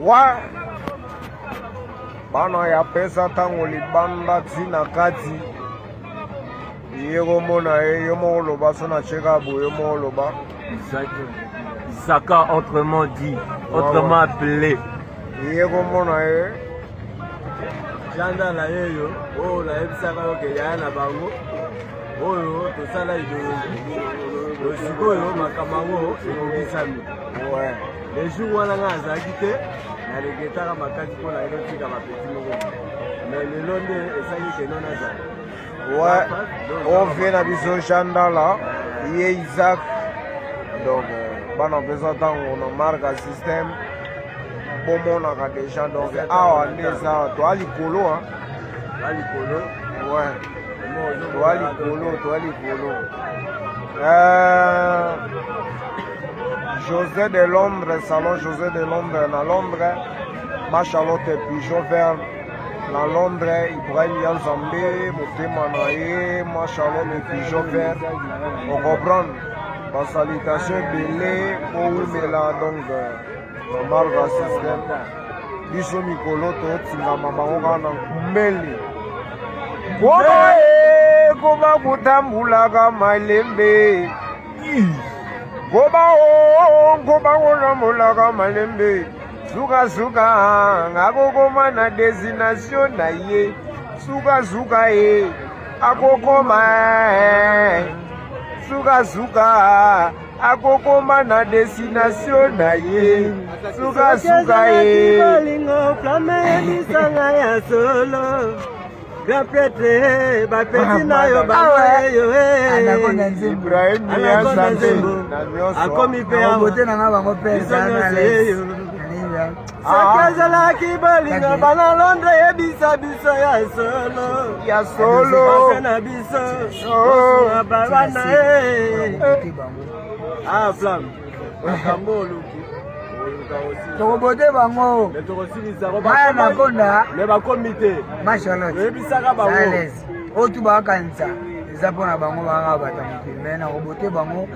wa bana ya pesa tango libanda tina kati yegomona yo moloba sona cheka boyo moloba Zaka autrement dit, autrement appelé. yegomona janda na yeyo oyo nayebisaka yo ke yaya na bango oyo tosala idéologie sikoyo makambo yango ekokisami le jour wana nga azalaki te naregetaka makasi mpo na yeno tika bapeti moko mais lelo nde esali keno nazala ovie na biso chandala ye Isaac donc bana pesa ntango na marque système bomonaka déjà donc awa nde eza toa likolo toa likolo José de Londres, salon José de Londres na Londres, ma Charlotte Pigeon vert na Londres, Ibrahim Yanzambe, motema na ye, ma Charlotte Pigeon vert, on comprend, ma salutation belé, oumela donc na marque système, biso mikolo to tingama bango kana kumeli. Koba kutambulaka malembe. Koba kutambulaka malembe. Suka ngakokoma na destination na ye. Suka ye akokoma. Suka akokoma na destination na ye. Suka ye balingo flame bisanga ya solo. Gapete bapeti na yo baweyo anakonda nzembo Ibrahim akomi pe bote na nga bango pesa na leyo sakazalaki balinga bana Londres yebisa biso ya solo na biso babana flamme makambo oluki tokobote bango baya nakonda me bakomi te Charlotte oyebisaka bango oyo tu bakakanisa eza mpona bango baka bata mokili me nakobote bango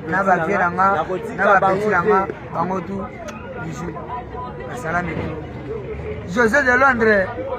na bapie nanga na bapeti nanga bango tu bisu basalami José de Londres